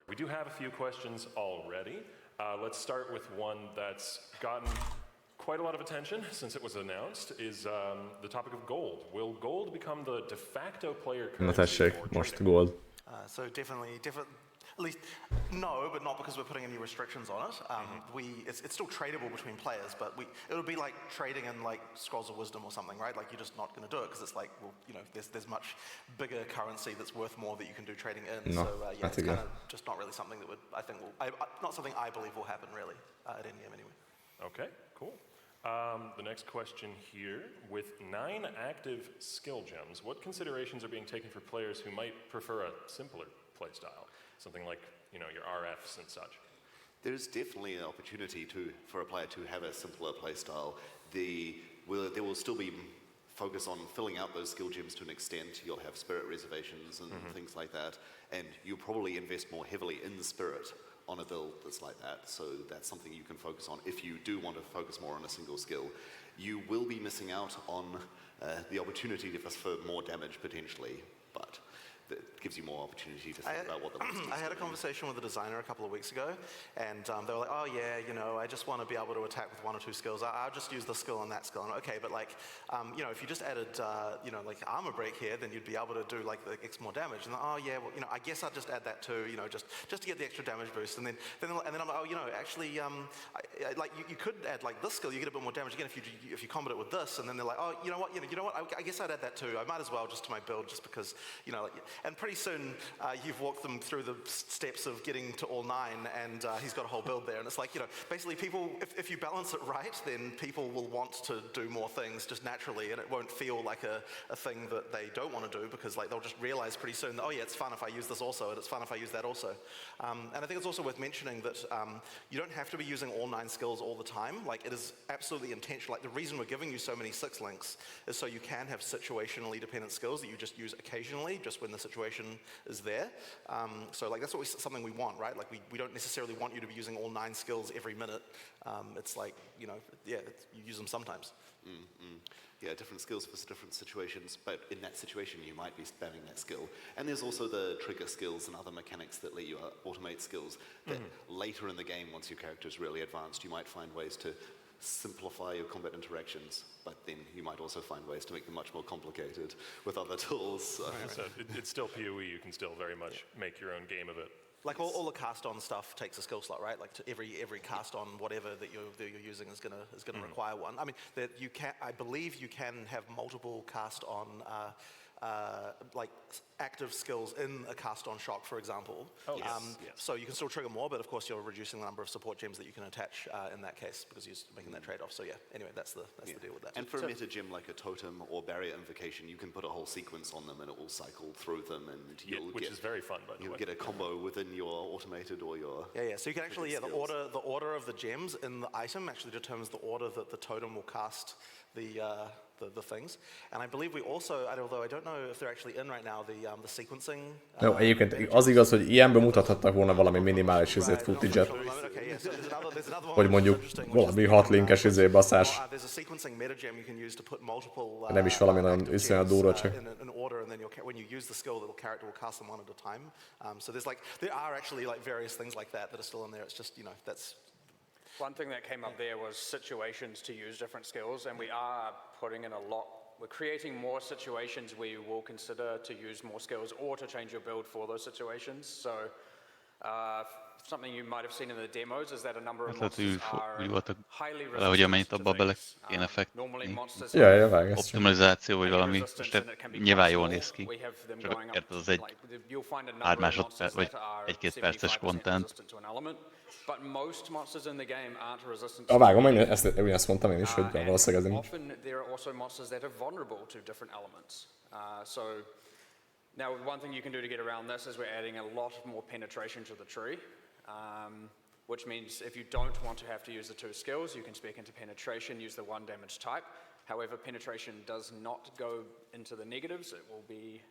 We do have a few questions already. Let's start with one that's gotten quite a lot of attention since it was announced, is the topic of gold. Will gold become the de facto player Na currency tessék, for most trading? gold. So definitely, at least no, but not because we're putting any restrictions on it. It's still tradable between players, but it would be like trading in like Scrolls of Wisdom or something, right? Like you're just not going to do it because it's like, well, you know, there's much bigger currency that's worth more that you can do trading in. No, so yeah, it's igen. kind of just not really something that would not something I believe will happen really at Endgame anyway. Okay, cool. The next question here, with 9 active skill gems, what considerations are being taken for players who might prefer a simpler playstyle? Something like, you know, your RFs and such. There's definitely an opportunity for a player to have a simpler playstyle. There will still be focus on filling out those skill gems to an extent. You'll have spirit reservations and things like that, and you'll probably invest more heavily in the spirit on a build that's like that, so that's something you can focus on if you do want to focus more on a single skill. You will be missing out on the opportunity for more damage potentially, but that gives you more opportunity to think about what the monster's I had a doing. conversation with a designer a couple of weeks ago, and they were like, oh yeah, you know, I just want to be able to attack with 1 or 2 skills. I'll just use this skill and that skill. And okay, but like, you know, if you just added, you know, like armor break here, then you'd be able to do like the X more damage. And oh yeah, well, you know, I guess I'll just add that too, you know, just to get the extra damage boost. And then I'm like, oh, you know, actually, like you could add like this skill, you get a bit more damage again if you combat it with this. And then they're like, oh, you know what, I guess I'd add that too. I might as well just to my build, just because, you know, like, and pretty soon. You've walked them through the steps of getting to all 9, and he's got a whole build there. And it's like, you know, basically people, if you balance it right, then people will want to do more things just naturally, and it won't feel like a thing that they don't want to do, because like they'll just realize pretty soon that, oh yeah, it's fun if I use this also, and it's fun if I use that also. And I think it's also worth mentioning that you don't have to be using all 9 skills all the time. Like, it is absolutely intentional. Like, the reason we're giving you so many 6 links is so you can have situationally dependent skills that you just use occasionally, just when the situation is there. So like that's something we want, right? Like we don't necessarily want you to be using all 9 skills every minute. It's like, you know, yeah, you use them sometimes. Yeah, different skills for different situations, but in that situation you might be spamming that skill. And there's also the trigger skills and other mechanics that let you automate skills that later in the game, once your character's really advanced, you might find ways to simplify your combat interactions, but then you might also find ways to make them much more complicated with other tools. So it's still PoE, you can still very much make your own game of it. Like all the cast on stuff takes a skill slot, right? Like every cast on whatever that you're using is gonna require one. I mean, I believe you can have multiple cast on like active skills in a cast on shock, for example. Oh, yes. So you can still trigger more, but of course you're reducing the number of support gems that you can attach in that case, because you're making that trade-off. So yeah, anyway, that's the deal with that. And for a meta gem like a totem or barrier invocation, you can put a whole sequence on them and it will cycle through them, and which is very fun, by the way. You'll get a combo within your automated or your... Yeah. So you can actually, the order of the gems in the item actually determines the order that the totem will cast the things. And I believe we also, although I don't know if they're actually in right now, the sequencing... Jó, egyébként az igaz, hogy ilyenből mutathattak volna valami minimális footage-et. Hogy mondjuk valami 6 linkes baszás. Nem is valami nagyon iszonyat durva, csak... When you use the skill, the character will cast them one at a time. So there are actually like various things like that are still in there. It's just, you know, that's... One thing that came up there was situations to use different skills, and we are putting in a lot. We're creating more situations where you will consider to use more skills or to change your build for those situations. So something you might have seen in the demos is that a number of monsters are highly resistant to things. Normally monsters have optimalizáció, vagy valami, most nyilván jól néz ki. Csak érted, az egy pár másodperc, vagy 1-2 perces content. But most monsters in the game aren't resistant. Vágom, ezt mondtam én is, hogy valószínűleg ez often there are also monsters that are vulnerable to different elements. So now one thing you can do to get around this is we're adding a lot more penetration to the tree, which means if you don't want to have to use the 2 skills, you can spec into penetration, use the 1 damage type. However, penetration does not go into the negatives. It will be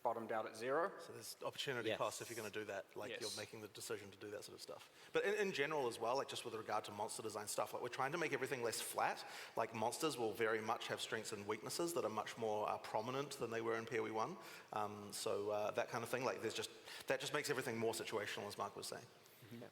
bottomed out at 0. So there's opportunity cost if you're going to do that, like you're making the decision to do that sort of stuff. But in general as well, like just with regard to monster design stuff, like we're trying to make everything less flat. Like monsters will very much have strengths and weaknesses that are much more prominent than they were in PoE 1. So that kind of thing, like that just makes everything more situational, as Mark was saying.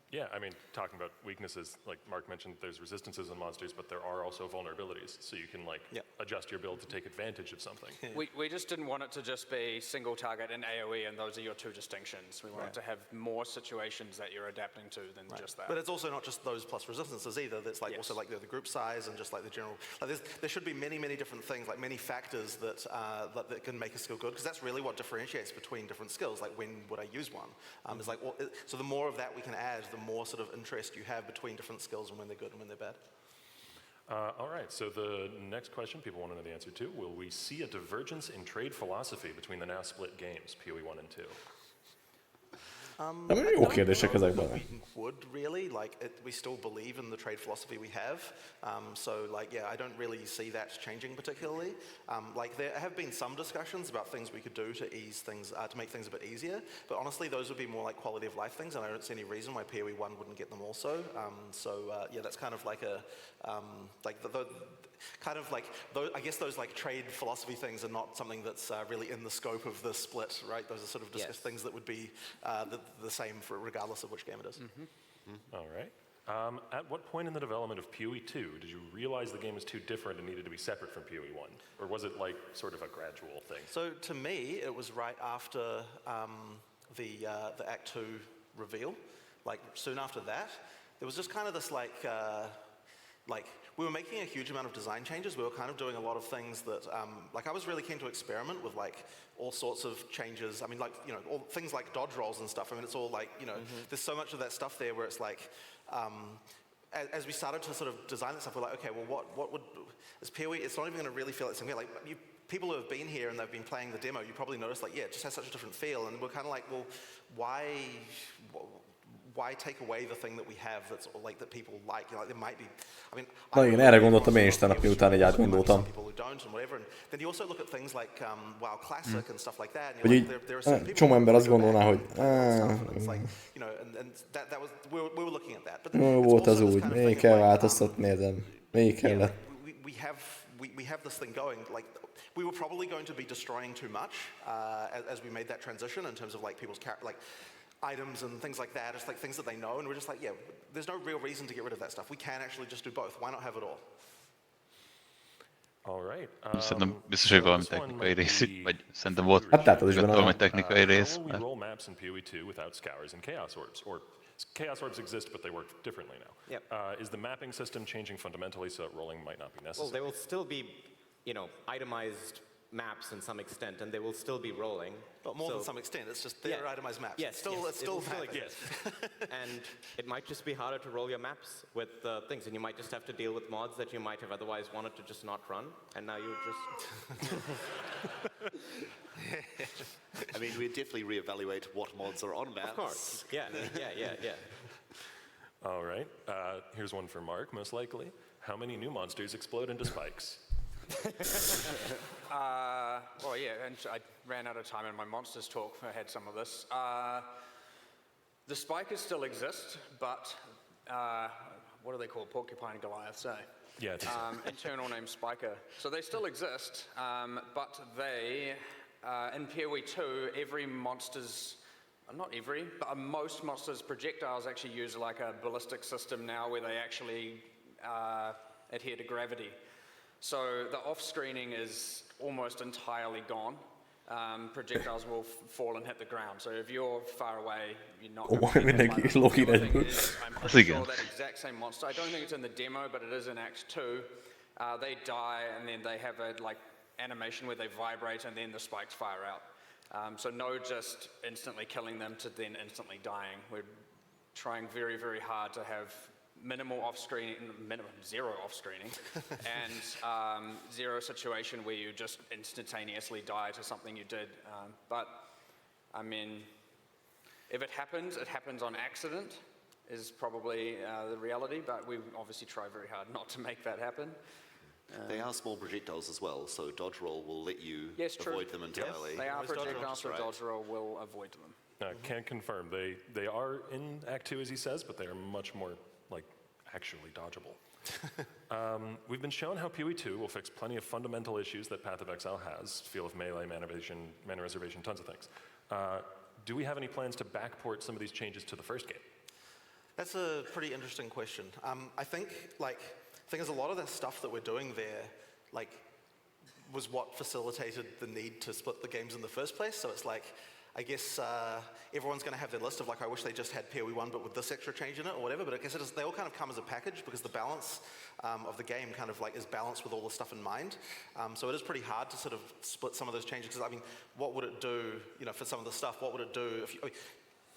Yeah, I mean, talking about weaknesses, like Mark mentioned, there's resistances in monsters, but there are also vulnerabilities, so you can like adjust your build to take advantage of something. We just didn't want it to just be single target and AoE, and those are your two distinctions. We wanted to have more situations that you're adapting to than just that. But it's also not just those plus resistances either. That's like also like the group size and just like the general. Like there should be many different things, like many factors that that can make a skill good, because that's really what differentiates between different skills. Like when would I use one? It's like so the more of that we can add, the more sort of interest you have between different skills and when they're good and when they're bad. All right, so the next question people want to know the answer to, will we see a divergence in trade philosophy between the now split games, PoE 1 and 2? Jó kérdések ezekben. We would really, like, we still believe in the trade philosophy we have. So like, yeah, I don't really see that changing particularly. Like there have been some discussions about things we could do to ease things, to make things a bit easier. But honestly, those would be more like quality of life things, and I don't see any reason why PoE 1 wouldn't get them also. Yeah, that's kind of like a, like kind of like, I guess those like trade philosophy things are not something that's really in the scope of the split, right? Those are sort of things that would be the same for regardless of which game it is. All right. At what point in the development of PoE 2 did you realize the game was too different and needed to be separate from PoE 1? Or was it like sort of a gradual thing? So to me, it was right after the Act 2 reveal. Like soon after that, there was just kind of this like we were making a huge amount of design changes. We were kind of doing a lot of things that, like I was really keen to experiment with like all sorts of changes. I mean, like, you know, all things like dodge rolls and stuff. I mean, it's all like, you know, there's so much of that stuff there where it's like, as we started to sort of design that stuff, we're like, okay, well, what would, as PoE, it's not even going to really feel like something like, people who have been here and they've been playing the demo, you probably noticed like, yeah, it just has such a different feel. And we're kind of like, well, why take away the thing that we have that's like that people like? You know, like there might be. I mean, na igen, erre gondoltam én is tegnap, miután így átgondoltam. Then you also look at things like WoW Classic and stuff like that. Hogy így csomó ember azt gondolná, hogy you know, and that was we were looking at that. But volt az úgy, még kell változtatni ezen, még kellett. We have this thing going, like we were probably going to be destroying too much as we made that transition in terms of like people's like items and things like that, just like things that they know, and we're just like, yeah, there's no real reason to get rid of that stuff. We can actually just do both. Why not have it all? All right. Szerintem biztos, hogy valami technikai rész, vagy szerintem volt valami technikai rész. How will we roll maps in PoE 2 without scours and chaos orbs? Or chaos orbs exist, but they work differently now. Yep. Is the mapping system changing fundamentally so that rolling might not be necessary? Well, they will still be, you know, itemized maps in some extent, and they will still be rolling. But more than some extent, it's just they're itemized maps. Yes, it's still exist. And it might just be harder to roll your maps with things, and you might just have to deal with mods that you might have otherwise wanted to just not run, and now you just... I mean, we definitely reevaluate what mods are on maps. Of course, yeah. All right, here's one for Mark, most likely. How many new monsters explode into spikes? Well, yeah, and I ran out of time in my monsters talk. I had some of this. The spikers still exist, but what are they called? Porcupine Goliaths, eh? Yeah. Internal name Spiker. So they still exist, but they, in PoE 2, every monster's, not every, but most monsters' projectiles actually use like a ballistic system now where they actually adhere to gravity. So the off-screening is almost entirely gone. Projectiles will fall and hit the ground. So if you're far away, you're not going to be hit. I'm pretty sure that exact same monster, I don't think it's in the demo, but it is in Act 2. They die and then they have a like animation where they vibrate and then the spikes fire out. So no just instantly killing them to then instantly dying. We're trying very, very hard to have minimal off-screening, zero off-screening, and zero situation where you just instantaneously die to something you did. But, I mean, if it happens on accident, is probably the reality, but we obviously try very hard not to make that happen. They are small projectiles as well, so dodge roll will let you avoid them entirely. They are projectiles, so dodge roll will avoid them. Can't confirm. They are in Act 2, as he says, but they are much more, like, actually dodgeable. We've been shown how PoE 2 will fix plenty of fundamental issues that Path of Exile has, feel of melee, mana reservation, tons of things. Do we have any plans to backport some of these changes to the first game? That's a pretty interesting question. I think, like, the thing is, a lot of that stuff that we're doing there, like, was what facilitated the need to split the games in the first place. So it's like, I guess everyone's going to have their list of, like, I wish they just had PoE 1 but with this extra change in it or whatever, but I guess they all kind of come as a package because the balance of the game kind of, like, is balanced with all the stuff in mind. So it is pretty hard to sort of split some of those changes because, I mean, what would it do, you know, for some of the stuff? What would it do if you,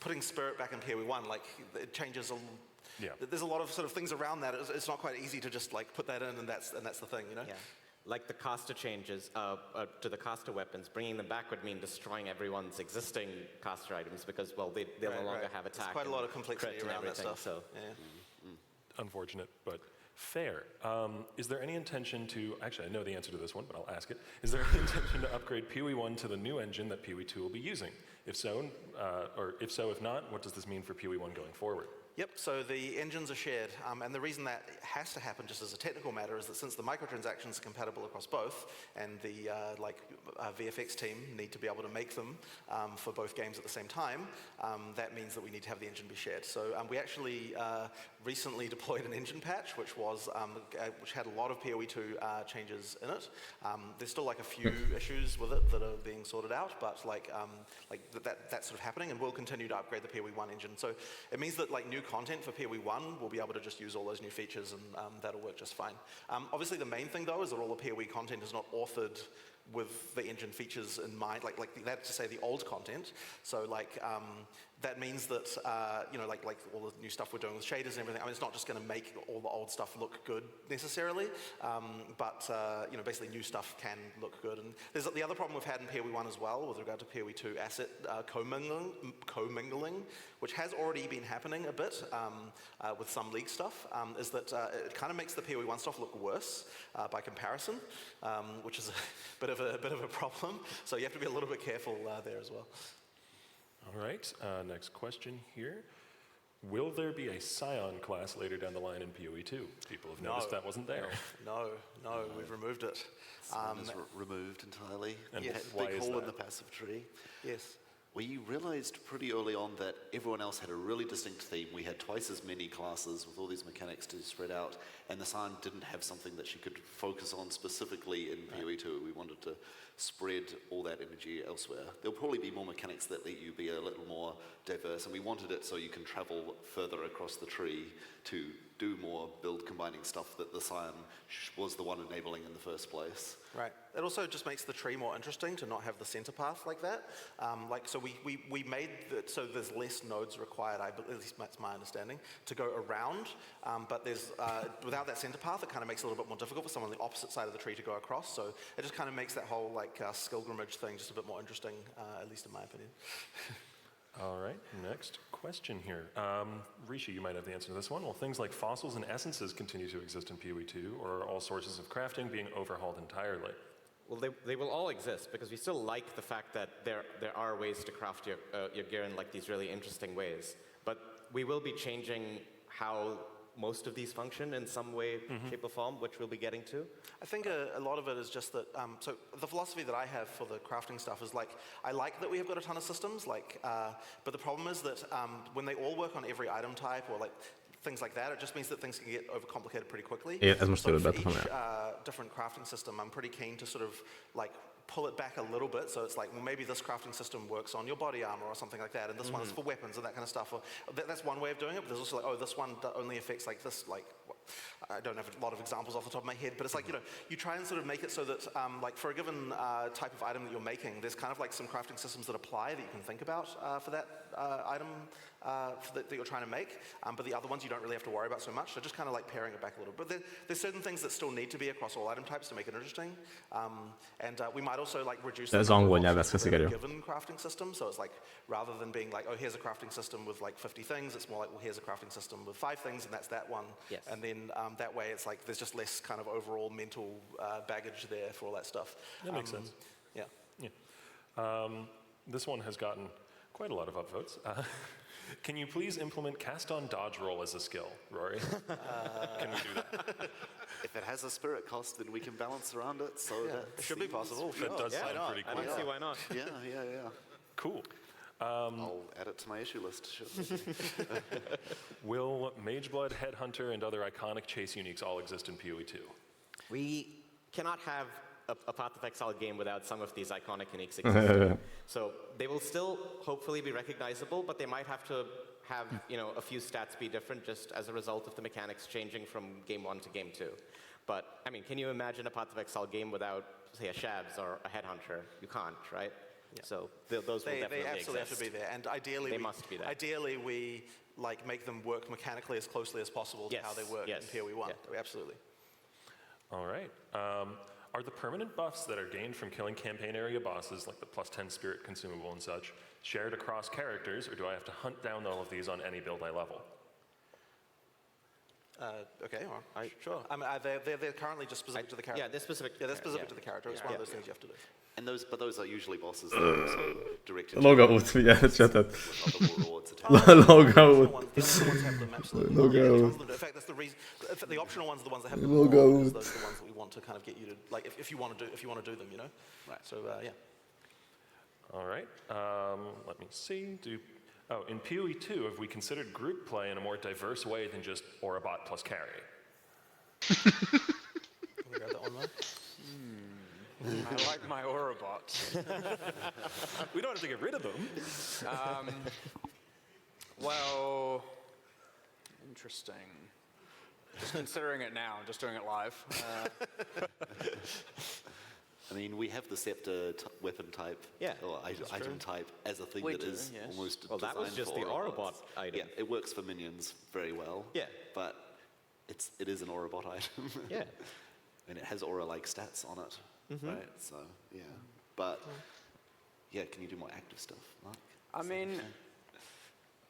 putting Spirit back in PoE 1, like, it changes there's a lot of sort of things around that. It's not quite easy to just, like, put that in and that's the thing, you know? Yeah. Like the caster changes to the caster weapons, bringing them back would mean destroying everyone's existing caster items because, well, they'll no longer have attack. There's quite a lot of complexity around that stuff. So. Yeah. Unfortunate, but fair. Is there any intention to, actually I know the answer to this one, but I'll ask it. Is there any intention to upgrade PoE 1 to the new engine that PoE 2 will be using? If so, if not, what does this mean for PoE 1 going forward? Yep, so the engines are shared, and the reason that has to happen just as a technical matter is that since the microtransactions are compatible across both, and the VFX team need to be able to make them for both games at the same time, that means that we need to have the engine be shared. So we actually recently deployed an engine patch, which had a lot of PoE 2 changes in it. There's still like a few issues with it that are being sorted out, but that's sort of happening, and we'll continue to upgrade the PoE 1 engine. So it means that, like, new content for PoE 1, we'll be able to just use all those new features and that'll work just fine. Obviously the main thing though is that all the PoE content is not authored with the engine features in mind, like that's to say the old content. So like that means that like all the new stuff we're doing with shaders and everything. I mean, it's not just going to make all the old stuff look good necessarily, but basically new stuff can look good. And there's the other problem we've had in PoE 1 as well with regard to PoE 2 asset commingling, which has already been happening a bit with some league stuff, is that it kind of makes the PoE 1 stuff look worse by comparison, which is a bit of a problem. So you have to be a little bit careful there as well. All right, next question here. Will there be a Scion class later down the line in PoE 2? People have noticed that wasn't there. No, we've removed it. It's removed entirely. And yes. Why Big is hole that? in the passive tree. Yes. We realized pretty early on that everyone else had a really distinct theme. We had twice as many classes with all these mechanics to spread out, and the Scion didn't have something that she could focus on specifically in PoE 2. We wanted to spread all that energy elsewhere. There'll probably be more mechanics that let you be a little more diverse, and we wanted it so you can travel further across the tree to do more build combining stuff that the Scion was the one enabling in the first place. Right. It also just makes the tree more interesting to not have the center path like that. So we made it so there's less nodes required, at least that's my understanding, to go around. But there's without that center path, it kind of makes it a little bit more difficult for someone on the opposite side of the tree to go across. So it just kind of makes that whole Skilgrimage thing just a bit more interesting, at least in my opinion. All right, next question here. Rishi, you might have the answer to this one. Will things like fossils and essences continue to exist in PoE 2, or are all sources of crafting being overhauled entirely? Well, they will all exist because we still like the fact that there are ways to craft your gear in like these really interesting ways. But we will be changing how most of these function in some way, shape or form, which we'll be getting to. I think a lot of it is just that, so the philosophy that I have for the crafting stuff is like, I like that we have got a ton of systems, but the problem is that when they all work on every item type or like things like that, it just means that things can get overcomplicated pretty quickly. Ez most So for előbb each different crafting system, I'm pretty keen to sort of like pull it back a little bit, so it's like, well, maybe this crafting system works on your body armor or something like that, and this one is for weapons and that kind of stuff. Or that's one way of doing it, but there's also like, oh, this one only affects like this, like, I don't have a lot of examples off the top of my head, but it's like, you try and sort of make it so that, like, for a given type of item that you're making, there's kind of like some crafting systems that apply that you can think about for that item that you're trying to make, but the other ones you don't really have to worry about so much, so just kind of like paring it back a little. But there's certain things that still need to be across all item types to make it interesting, and we might also like reduce De ez the number angol of nyelven options veszik within elő. a given crafting system. So it's like rather than being like, oh, here's a crafting system with like 50 things, it's more like, well, here's a crafting system with 5 things, and that's that one. Yes. And then that way, it's like there's just less kind of overall mental baggage there for all that stuff. That makes sense. Yeah. Yeah. This one has gotten quite a lot of upvotes. Can you please implement cast on dodge roll as a skill, Rory? Can we do that? If it has a spirit cost, then we can balance around it. So that It should be seems- possible. That does sound pretty I cool. don't see why not. Yeah. Cool. I'll add it to my issue list. Sure. Will Mageblood, Headhunter, and other iconic chase uniques all exist in PoE 2? We cannot have a Path of Exile game without some of these iconic uniques existing. So they will still hopefully be recognizable, but they might have to have a few stats be different just as a result of the mechanics changing from game 1 to game 2. But I mean, can you imagine a Path of Exile game without, say, a Shabs or a Headhunter? You can't, right? Yeah. So those will definitely They absolutely exist. have to be there, and ideally They must be there. Ideally, we like make them work mechanically as closely as possible to how they work in PoE 1. Yeah. Absolutely. All right. Are the permanent buffs that are gained from killing campaign area bosses, like the +10 spirit consumable and such, shared across characters, or do I have to hunt down all of these on any build I level? Okay, well, sure. I mean, they're currently just specific to the character. Yeah, they're specific. Yeah, they're specific to the character. It's one of those things you have to do. And those are usually bosses that are also directed Logout, figyelj, chatet. with other rewards attached. Logout. The optional ones have them, absolutely. Logout. In fact, that's the reason. The optional ones are the ones that have them. Logout. Because those are the ones that we want to kind of get you to like, if you want to do them, Right. So yeah. All right. Let me see. In PoE 2, have we considered group play in a more diverse way than just Aurabot plus carry? Can we grab that one, Mike? I like my Aurabots. We don't have to get rid of them. Well, interesting. Just considering it now, just doing it live. I mean, we have the scepter weapon type, or item type, as a thing We that do, is yes. almost Well, that was designed just for the Aurabot item. Yeah, it works for minions very well. Yeah. But it is an Aurabot item. Yeah. And it has aura-like stats on it, right? So, yeah. But, can you do more active stuff, Mark? I mean,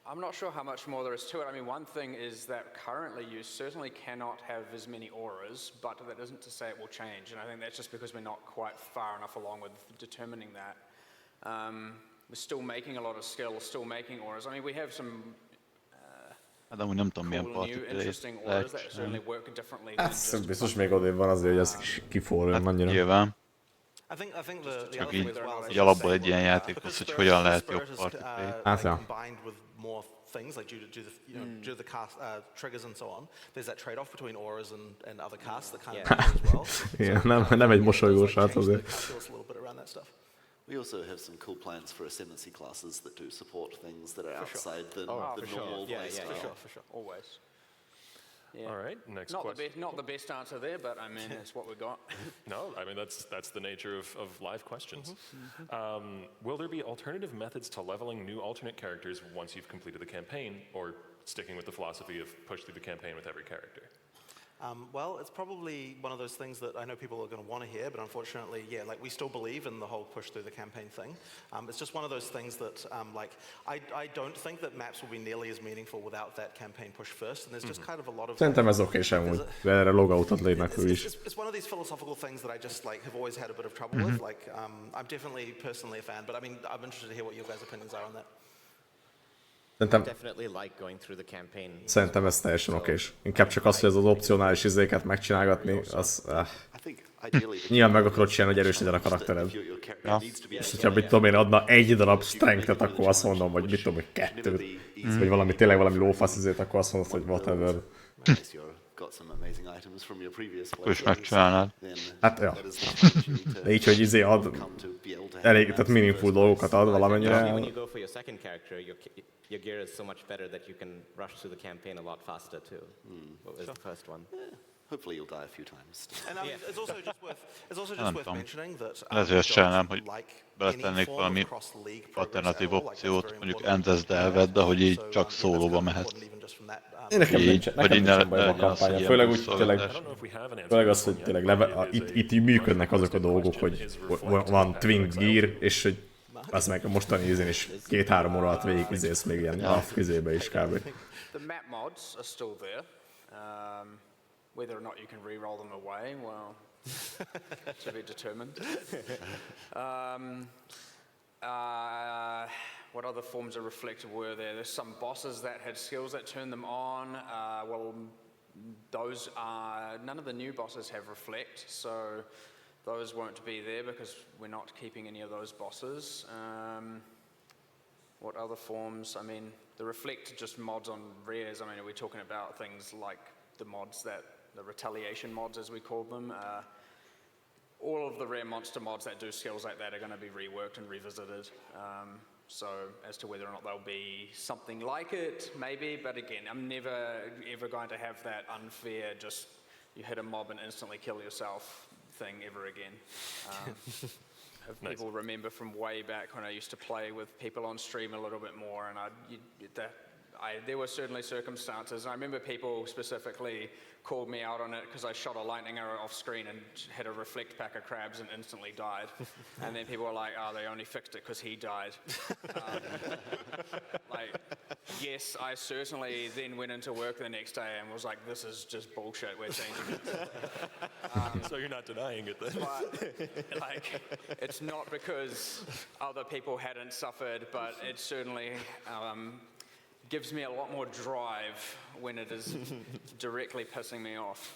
I'm not sure how much more there is to it. I mean, one thing is that currently you certainly cannot have as many auras, but that isn't to say it will change. And I think that's just because we're not quite far enough along with determining that. We're still making a lot of skill, still making auras. I mean, we have some Hát amúgy nem tudom, milyen cool, new, partit interesting auras that certainly work differently than Ez just biztos még odébb van azért, hogy ez kiforrjon annyira. Nyilván. I think the Csak other így, thing as well is így alapból egy ilyen játék because az, hogy Spirit hogyan is- lehet Spirit jobb is, partit play. Hát, ja. combined with more things like due to the cast triggers and so on. There's that trade-off between auras and other casts that kind of matter as well. Igen, nem egy mosolygós srác azért. Calculus a little bit around that stuff. We also have some cool plans for ascendancy classes that do support things that are outside the for sure. normal Yeah, play yeah, style. for sure, always. Yeah. All right, next Not question. not the best answer there, but I mean, it's what we got. No, I mean, that's the nature of live questions. Will there be alternative methods to leveling new alternate characters once you've completed the campaign, or sticking with the philosophy of push through the campaign with every character? Well, it's probably one of those things that I know people are going to want to hear, but unfortunately, we still believe in the whole push through the campaign thing. It's just one of those things that, I don't think that maps will be nearly as meaningful without that campaign push first, and there's just kind of a lot of... Szerintem ez oké sem úgy, de erre logoutot lépnek ő is. It's one of these philosophical things that I just have always had a bit of trouble with. I'm definitely personally a fan, but I mean, I'm interested to hear what your guys' opinions are on that. Definitely like going through the campaign. Szerintem ez teljesen okés. Inkább csak az, hogy az opcionális izéket megcsinálgatni, az... I think ideally Nyilván meg akarod csinálni, hogy erősödjen a karaktered. your character needs to be És hogyha, mit tudom én, adna egy darab strength-et, akkor azt mondom, vagy mit tudom, hogy kettőt. Vagy valami, tényleg valami lófasz izét, akkor azt mondod, hogy whatever. unless you've got some amazing items from your previous Is playthroughs, megcsinálnád. then Hát, ja. that is the approach you need to De így, hogy izé ad, come to be able to have elég, maps tehát in the meaningful first dolgokat ad When valamennyire. you go for your second character, your gear is so much better that you can rush through the campaign a lot faster too. What was the first one? Hopefully you'll die a few times. And it's also just Nem worth tudom. mentioning that Ezért azt csinálnám, hogy like beletennék any form valami of cross-league progress alternatív at all, like, that's opciót, very mondjuk important. Endless Delved, de hogy így So, csak that's szólóba kind of mehet. important even just from that Én nekem nincsen bajom a kampánya, főleg úgy tényleg, főleg az, hogy tényleg itt így működnek azok a dolgok, hogy van Twin Gear, és hogy az meg a mostani izén is 2-3 óra alatt végig izélsz még ilyen NAF közébe is kb. The map mods are still there. Whether or not you can re-roll them away, well, to be determined. What other forms of reflect were there? There's some bosses that had skills that turned them on. Well, those are, none of the new bosses have reflect, so those won't be there because we're not keeping any of those bosses. What other forms? I mean, the reflect just mods on rares. I mean, are we talking about things like the mods that, the retaliation mods as we call them? All of the rare monster mods that do skills like that are going to be reworked and revisited. So as to whether or not there'll be something like it, maybe, but again, I'm never ever going to have that unfair, just you hit a mob and instantly kill yourself thing ever again. If people remember from way back when I used to play with people on stream a little bit more, and there were certainly circumstances. I remember people specifically called me out on it because I shot a lightning arrow off screen and hit a reflect pack of crabs and instantly died. And then people were like, oh, they only fixed it because he died. Yes, I certainly then went into work the next day and was like, this is just bullshit, we're changing it. So you're not denying it then? But, it's not because other people hadn't suffered, but it certainly gives me a lot more drive when it is directly pissing me off.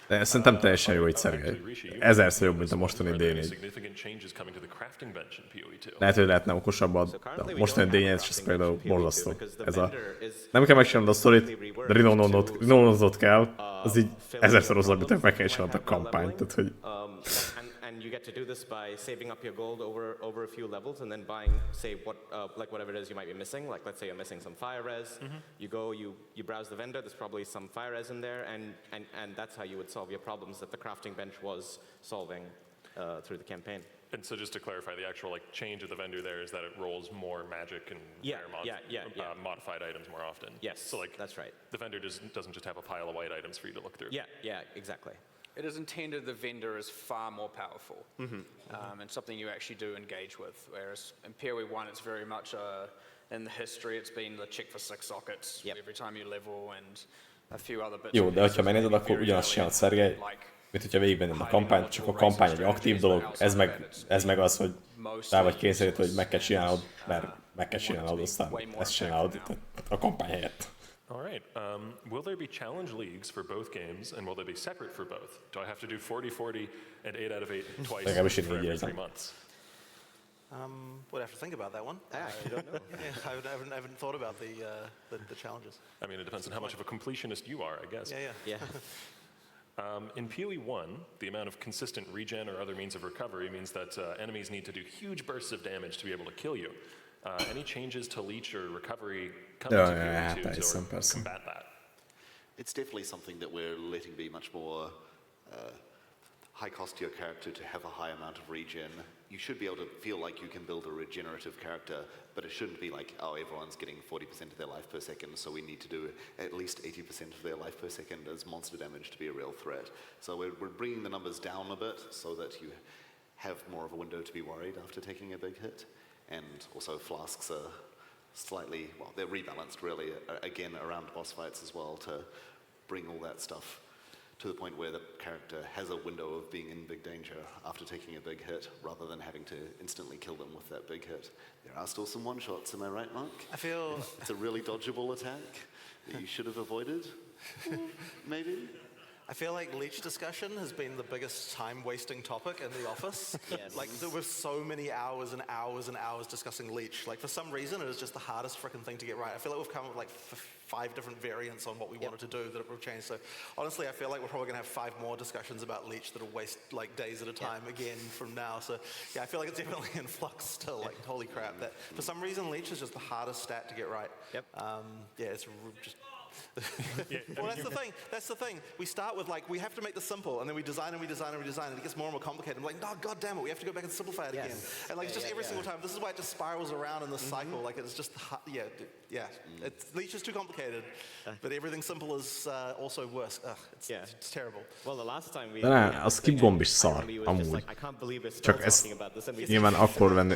De szerintem teljesen jó itt Szergej. Ezerszer jobb, mint a mostani D4. Lehet, hogy lehetne okosabbad, de a mostani D4 is például borzasztó. Ez a... Nem kell megcsinálnod a sztorit, de rinónodot kell, az így ezerszer rosszabb, mint meg kell csinálnod a kampányt. Tehát, hogy... And you get to do this by saving up your gold over a few levels and then buying, say, whatever it is you might be missing. Like, let's say you're missing some fire res. You go, you browse the vendor. There's probably some fire res in there, and that's how you would solve your problems that the crafting bench was solving through the campaign. And so just to clarify, the actual change of the vendor there is that it rolls more magic and modified items more often. Yes, so that's right. The vendor doesn't just have a pile of white items for you to look through. Yeah, exactly. It is intended the vendor is far more powerful and something you actually do engage with. Whereas in PoE 1, it's very much in the history, it's been the check for 6 sockets every time you level and a few other bits. Jó, de ha megnézed, akkor ugyanazt csinálod Szergej, mint hogyha végigvennéd a kampányt, csak a kampány egy aktív dolog, ez meg az, hogy rá vagy kényszerítve, hogy meg kell csinálod, mert meg kell csinálod, aztán ezt csinálod a kampány helyett. All right. Will there be challenge leagues for both games, and will they be separate for both? Do I have to do 40-40 and 8 out of 8 twice for every 3 months? We'll have to think about that one. I don't know. I haven't thought about the challenges. I mean, it depends on how much of a completionist you are, I guess. Yeah. In PoE 1, the amount of consistent regen or other means of recovery means that enemies need to do huge bursts of damage to be able to kill you. Any changes to leech or recovery coming to PoE 2 to combat that? It's definitely something that we're letting be much more high cost to your character to have a high amount of regen. You should be able to feel like you can build a regenerative character, but it shouldn't be like, oh, everyone's getting 40% of their life per second, so we need to do at least 80% of their life per second as monster damage to be a real threat. So we're bringing the numbers down a bit so that you have more of a window to be worried after taking a big hit. And also flasks are slightly, well, they're rebalanced really, again, around boss fights as well to bring all that stuff to the point where the character has a window of being in big danger after taking a big hit, rather than having to instantly kill them with that big hit. There are still some one-shots, am I right, Mark? I feel... It's a really dodgeable attack that you should have avoided, maybe? I feel like leech discussion has been the biggest time-wasting topic in the office. Yes. Like, there were so many hours and hours and hours discussing leech. Like, for some reason, it is just the hardest frickin' thing to get right. I feel like we've come up with, like, 5 different variants on what we wanted to do that have changed. So, honestly, I feel like we're probably going to have 5 more discussions about leech that'll waste, like, days at a time again from now. So, yeah, I feel like it's definitely in flux still. Like, holy crap. That for some reason, leech is just the hardest stat to get right. Yep. Yeah, it's just Well, that's the thing. We start with we have to make this simple, and then we design and we design and we design, and it gets more and more complicated. I'm like, no, god damn it, we have to go back and simplify it again. And it's just every single time. This is why it just spirals around in this cycle. It's just, Leech is too complicated, but everything simple is also worse. It's terrible. Well, the last time a skip gomb is szar, amúgy. Csak ezt nyilván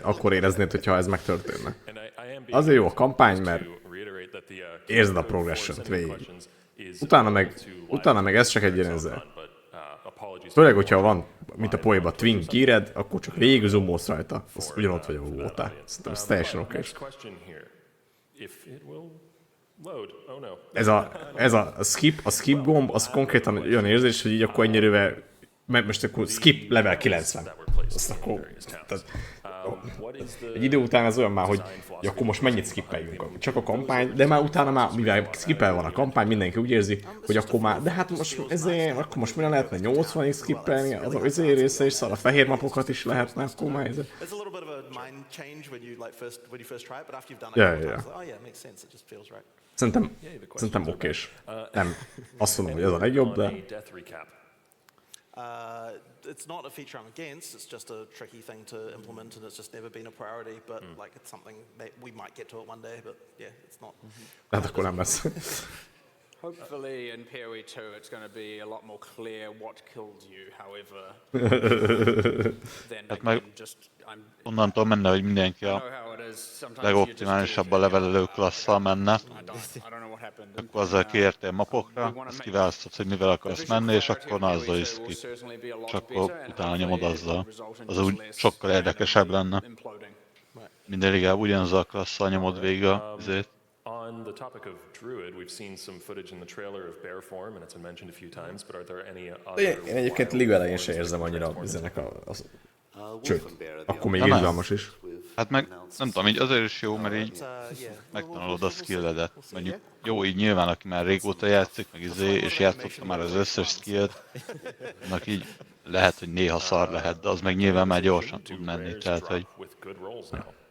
akkor éreznéd, hogyha ez megtörténne. Azért jó a kampány, mert érzed a progression-t végig. Utána meg ez csak egy ilyen ezzel. Főleg, hogyha van, mint a poéban, twin geared, akkor csak végig zoomolsz rajta. Az ugyanott vagy, ahol voltál. Szerintem ez teljesen okés. Ez a skip gomb, az konkrétan olyan érzés, hogy így akkor ennyire, mert most akkor skip level 90. Azt akkor, egy idő után ez olyan már, hogy akkor most mennyit skippeljünk, csak a kampány, de már utána mivel skippel van a kampány, mindenki úgy érzi, hogy akkor már, de hát most akkor most mire lehetne 80-ig skippelni, az része is szar, a fehér mapokat is lehetne, akkor már ez. Szerintem okés. Nem azt mondom, hogy ez a legjobb, de... It's not a feature I'm against, it's just a tricky thing to implement and it's just never been a priority, but it's something that we might get to it one day, but it's not. Hát akkor nem lesz. Hopefully in PoE 2 it's going to be a lot more clear what killed you, however. Hát onnantól menne, hogy mindenki a legoptimálisabb a levelelő klasszal menne. Akkor azzal kiértél mapokra, azt kiválasztod, hogy mivel akarsz menni, és akkor azzal is skip. És akkor utána nyomod azzal. Az úgy sokkal érdekesebb lenne. Minden legalább ugyanazzal a klasszal nyomod végig azért. On the topic of Druid, we've seen some footage in the trailer of bear form, and it's been mentioned a few times, but are there any other... Én egyébként liga elején sem érzem annyira üzenek sőt, akkor még izgalmas is. Hát meg nem tudom, így azért is jó, mert így megtanulod a skilledet. Mondjuk jó, így nyilván, aki már régóta játszik, meg és játszotta már az összes skillt, annak így lehet, hogy néha szar lehet, de az meg nyilván már gyorsan tud menni, tehát hogy...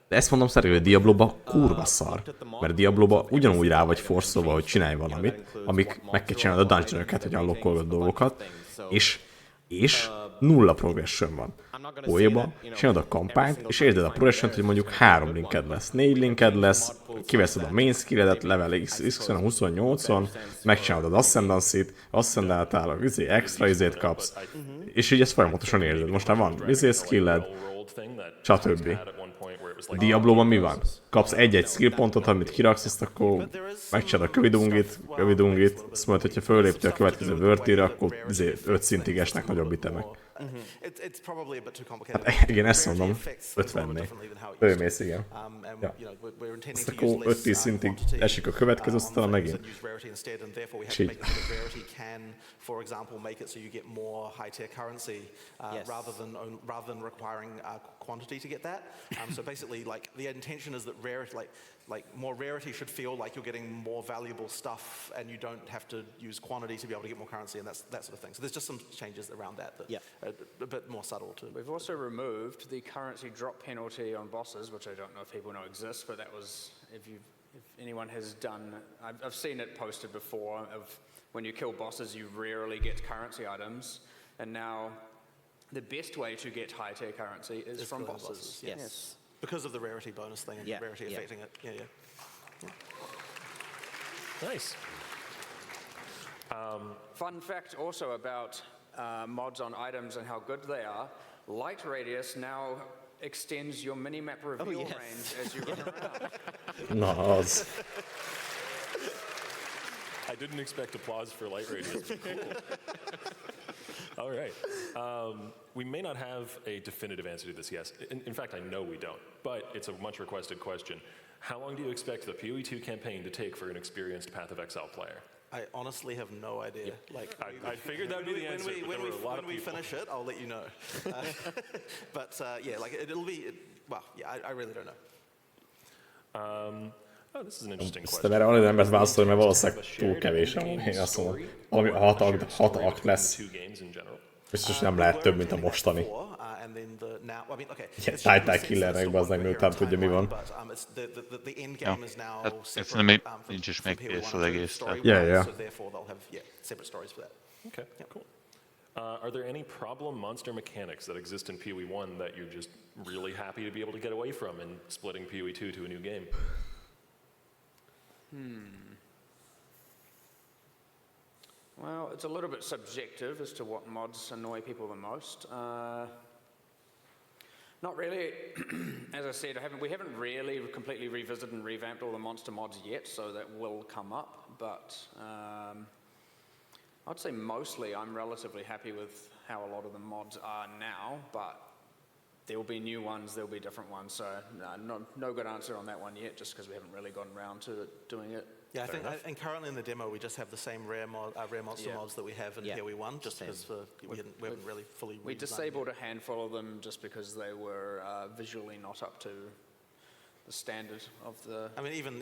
De ezt mondom szerint, hogy Diablo-ba kurva szar. Mert Diablo-ba ugyanúgy rá vagy forszolva, hogy csinálj valamit, amik meg kell csinálni a dungeon-öket, hogy unlockolod dolgokat, és nulla progression van. Poéba csinálod a kampányt, és érzed a progression-t, hogy mondjuk 3 linked lesz, 4 linked lesz, kiveszed a main skilledet, level X-en, 28-on, megcsinálod az Ascendancy-t, Ascendáltál, extra izét kapsz, és így ezt folyamatosan érzed. Most már van skilled, stb. Diablo-ban mi van? Kapsz egy-egy skill pontot, amit kiraksz, ezt akkor megcsinálod a kövidungit, azt mondod, hogyha föléptél a következő vörtire, akkor 5 szintig esnek nagyobb itemek. Hát igen, ezt mondom, 50-nél. Fölmész, igen. Ja. Azt akkor 5-10 szintig esik a következő, aztán megint. És így. For example, make it so you get more high-tier currency rather than requiring quantity to get that. So basically, the intention is that rarity, more rarity should feel like you're getting more valuable stuff, and you don't have to use quantity to be able to get more currency, and that sort of thing. So there's just some changes around that are a bit more subtle too. We've also removed the currency drop penalty on bosses, which I don't know if people know exists, but that was if anyone has done. I've seen it posted before of. When you kill bosses, you rarely get currency items, and now the best way to get high-tier currency is from bosses. Yes. Because of the rarity bonus thing and rarity affecting it. Yeah. Nice. Fun fact also about mods on items and how good they are. Light radius now extends your mini-map reveal range as you run around. Nice. I didn't expect applause for light radius. Cool. All right. We may not have a definitive answer to this, yes. In fact, I know we don't, but it's a much requested question. How long do you expect the PoE 2 campaign to take for an experienced Path of Exile player? I honestly have no idea. I figured that would be the answer, but there were a lot of people. When we finish it, I'll let you know. But it'll be, I really don't know. Oh, this is an interesting question. Ezt erre annyi embert válaszolni, mert valószínűleg túl kevés. Én azt mondom, valami 6 akt lesz. Biztos nem lehet több, mint a mostani. Ilyen Titan Killernek az nem tudja, mi van. Ja, hát egyszerűen nincs is még kész az egész. Yeah. Okay, cool. Are there any problem monster mechanics that exist in PoE 1 that you're just really happy to be able to get away from in splitting PoE 2 to a new game? Well, it's a little bit subjective as to what mods annoy people the most. Not really. As I said, we haven't really completely revisited and revamped all the monster mods yet, so that will come up. But I'd say mostly I'm relatively happy with how a lot of the mods are now, but there will be new ones, there will be different ones. So no good answer on that one yet, just because we haven't really gotten around to doing it. Yeah, I think, and currently in the demo we just have the same rare monster mods that we have in PoE 1, just because we haven't really fully. We disabled a handful of them just because they were visually not up to the standard of the. I mean, even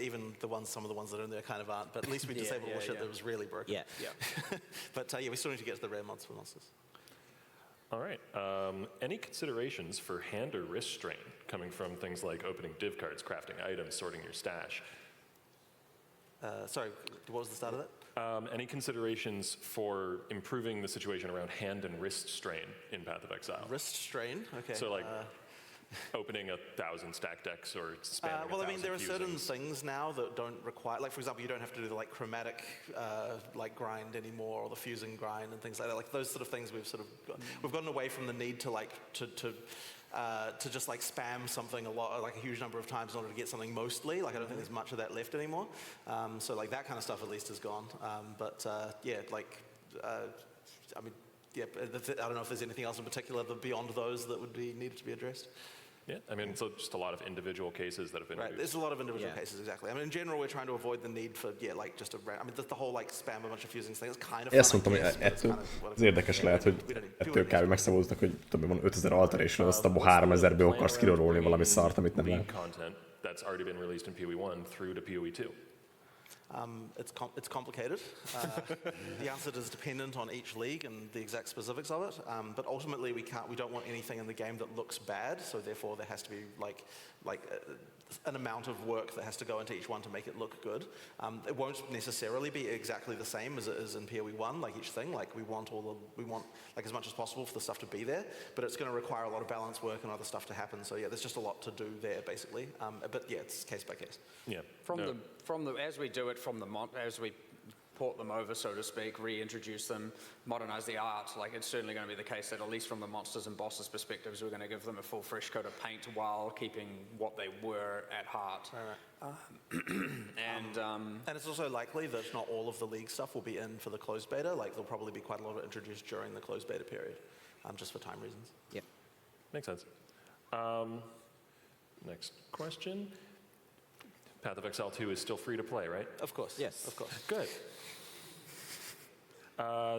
some of the ones that are in there kind of aren't, but at least we disabled all the shit that was really broken. Yeah. But we still need to get to the rare mods for monsters. All right. Any considerations for hand or wrist strain coming from things like opening div cards, crafting items, sorting your stash? Sorry, what was the start of that? Any considerations for improving the situation around hand and wrist strain in Path of Exile? Wrist strain? Okay. So like opening 1,000 stack decks or spamming well, I mean, there are fusings. certain things now that don't require, like for example, you don't have to do the like chromatic grind anymore, or the fusing grind and things like that. Like those sort of things we've gotten away from the need to like to just like spam something a huge number of times in order to get something mostly. Like I don't think there's much of that left anymore. So like that kind of stuff at least is gone. I mean, yeah, I don't know if there's anything else in particular beyond those that would be needed to be addressed. Yeah, I mean, so just a lot of individual cases that have been Right, reduced. there's a lot of individual cases, exactly. I mean, in general, we're trying to avoid the need for, the whole, like, spam a bunch of fusing things is kind of Én azt mondtam, hogy ettől az érdekes lehet, hogy ettől kb. Megszavaznak, hogy tudom, van 5000 alteration, azt abból 3000-ből akarsz kirolni valami szart, amit nem lehet. Content that's already been released in PoE 1 through to PoE 2. It's complicated. The answer is dependent on each league and the exact specifics of it. But ultimately, we don't want anything in the game that looks bad. So therefore, there has to be an amount of work that has to go into each one to make it look good. It won't necessarily be exactly the same as it is in PoE 1, like each thing. Like we want like as much as possible for the stuff to be there, but it's going to require a lot of balance work and other stuff to happen. So yeah, there's just a lot to do there basically. But yeah, it's case by case. Yeah. As we do it as we port them over, so to speak, reintroduce them, modernize the art, like it's certainly going to be the case that at least from the monsters and bosses perspectives, we're going to give them a full fresh coat of paint while keeping what they were at heart. And it's also likely that not all of the league stuff will be in for the closed beta. Like there'll probably be quite a lot of it introduced during the closed beta period, just for time reasons. Yeah. Makes sense. Next question. Path of Exile 2 is still free to play, right? Of course. Yes. Of course. Good.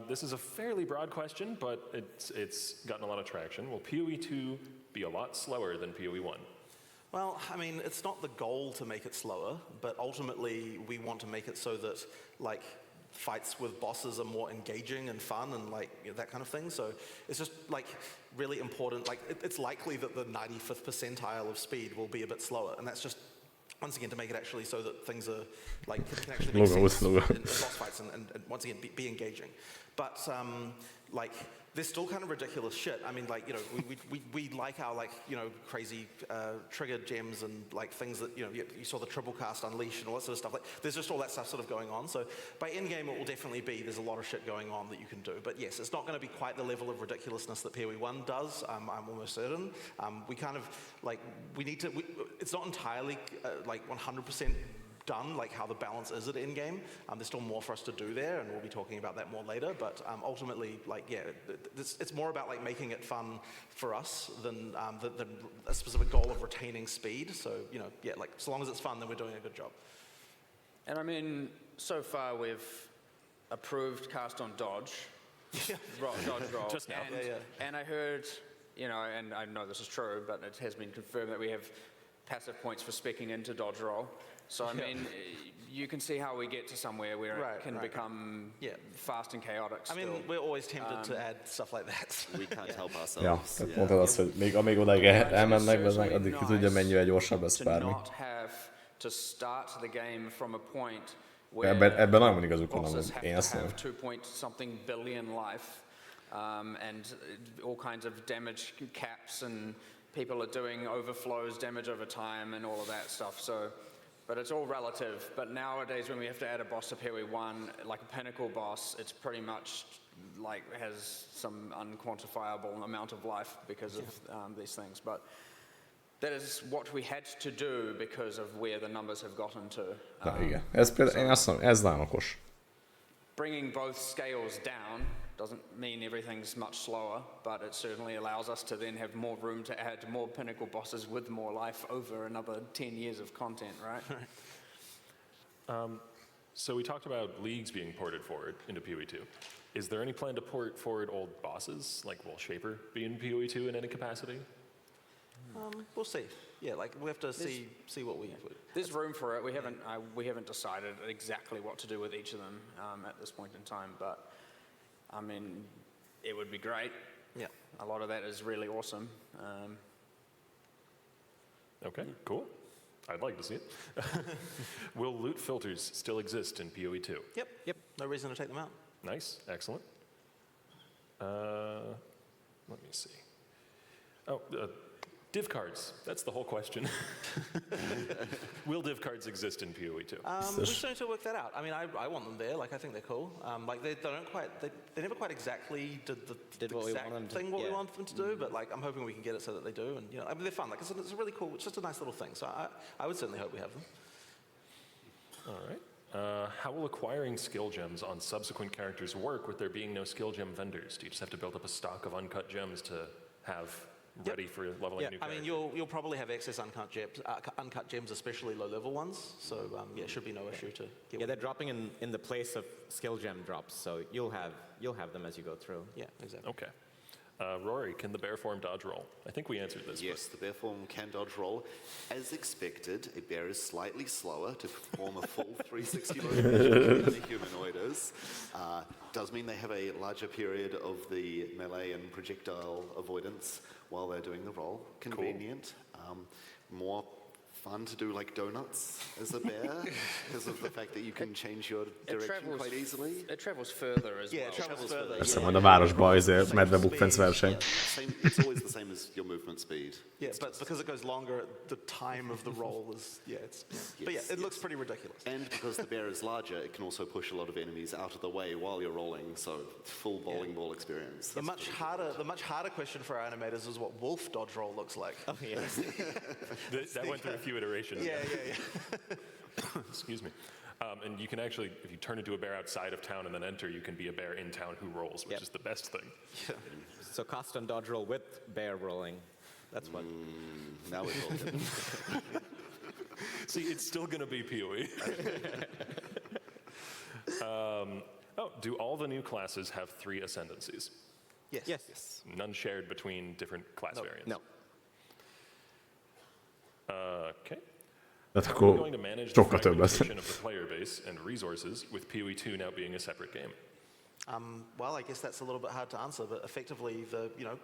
This is a fairly broad question, but it's gotten a lot of traction. Will PoE 2 be a lot slower than PoE 1? Well, I mean, it's not the goal to make it slower, but ultimately we want to make it so that, like, fights with bosses are more engaging and fun and, like, that kind of thing. So it's just, like, really important. Like, it's likely that the 95th percentile of speed will be a bit slower, and that's just, once again, to make it actually so that things are, like, can actually make sense in boss fights and once again, be engaging. But, like, there's still kind of ridiculous shit. I mean, like, you know, we like our, like, you know, crazy trigger gems and, like, things that, you know, you saw the triple cast unleash and all that sort of stuff. Like, there's just all that stuff sort of going on. So by endgame, it will definitely be, there's a lot of shit going on that you can do. But yes, it's not going to be quite the level of ridiculousness that PoE 1 does, I'm almost certain. We kind of, like, it's not entirely, like, 100% done, like how the balance is at endgame. There's still more for us to do there, and we'll be talking about that more later. But ultimately, like, yeah, it's more about like making it fun for us than a specific goal of retaining speed. So, you know, yeah, like so long as it's fun, then we're doing a good job. And I mean, so far we've approved cast on dodge, dodge roll. Just now. And I heard, you know, and I know this is true, but it has been confirmed that we have passive points for speccing into dodge roll. So I mean, you can see how we get to somewhere where it can become fast and chaotic still. I mean, we're always tempted to add stuff like that. We can't help Ja, ourselves. tehát pont ez az, hogy még amíg odáig elmennek, az meg addig ki tudja, mennyire gyorsabb lesz bármi. To start the game from a point Ebben nagyon igazuk van, hogy én ezt mondom. 2 point something billion life, and all kinds of damage caps, and people are doing overflows, damage over time, and all of that stuff. So, but it's all relative. But nowadays, when we have to add a boss to PoE1, like a pinnacle boss, it's pretty much like has some unquantifiable amount of life because of these things. But that is what we had to do because of where the numbers have gotten to. Na igen, ez például, én azt mondom, ez nagyon okos. Bringing both scales down doesn't mean everything's much slower, but it certainly allows us to then have more room to add more pinnacle bosses with more life over another 10 years of content, right? So we talked about leagues being ported forward into PoE2. Is there any plan to port forward old bosses, like will Shaper be in PoE2 in any capacity? We'll see. Yeah, like we have to see what we. There's room for it. We haven't decided exactly what to do with each of them at this point in time, but I mean, it would be great. Yeah, a lot of that is really awesome. Okay, cool. I'd like to see it. Will loot filters still exist in PoE2? Yep. No reason to take them out. Nice, excellent. Let me see. Oh, div cards. That's the whole question. Will div cards exist in PoE2? We still need to work that out. I mean, I want them there. Like, I think they're cool. Like, they never quite exactly did what we want them to do. But like, I'm hoping we can get it so that they do. And I mean, they're fun. Like, it's a really cool. It's just a nice little thing. So I would certainly hope we have them. All right. How will acquiring skill gems on subsequent characters work with there being no skill gem vendors? Do you just have to build up a stock of uncut gems to have ready for leveling new characters? I mean, you'll probably have access uncut gems, especially low-level ones. So it should be no issue to get. Yeah, they're dropping in the place of skill gem drops, so you'll have them as you go through. Yeah, exactly. Okay. Rory, can the bear form dodge roll? I think we answered this. Yes, the bear form can dodge roll. As expected, a bear is slightly slower to perform a full 360 rotation than a humanoid is. Does mean they have a larger period of the melee and projectile avoidance while they're doing the roll. Convenient. Cool. More fun to do like donuts as a bear because of the fact that you can change your direction quite easily. It travels further as well. Yeah, it travels further. Persze, majd a városba medvebukfenc verseny. It's always the same as your movement speed. Yeah, but because it goes longer, the time of the roll is, but yeah, it looks pretty ridiculous. And because the bear is larger, it can also push a lot of enemies out of the way while you're rolling, so full bowling ball experience. The much harder question for our animators is what wolf dodge roll looks like. Oh, yes. That went through a few iterations. Yeah. Excuse me. And you can actually, if you turn into a bear outside of town and then enter, you can be a bear in town who rolls, which is the best thing. Yeah. So cast on dodge roll with bear rolling. That's what. Now we're talking. See, it's still going to be PoE. Do all the new classes have 3 ascendancies? Yes. None shared between different class variants? No. Okay. Tehát How are we akkor going to manage the sokkal több lesz. fragmentation of the player base and resources with PoE2 now being a separate game? Well, I guess that's a little bit hard to answer, but effectively,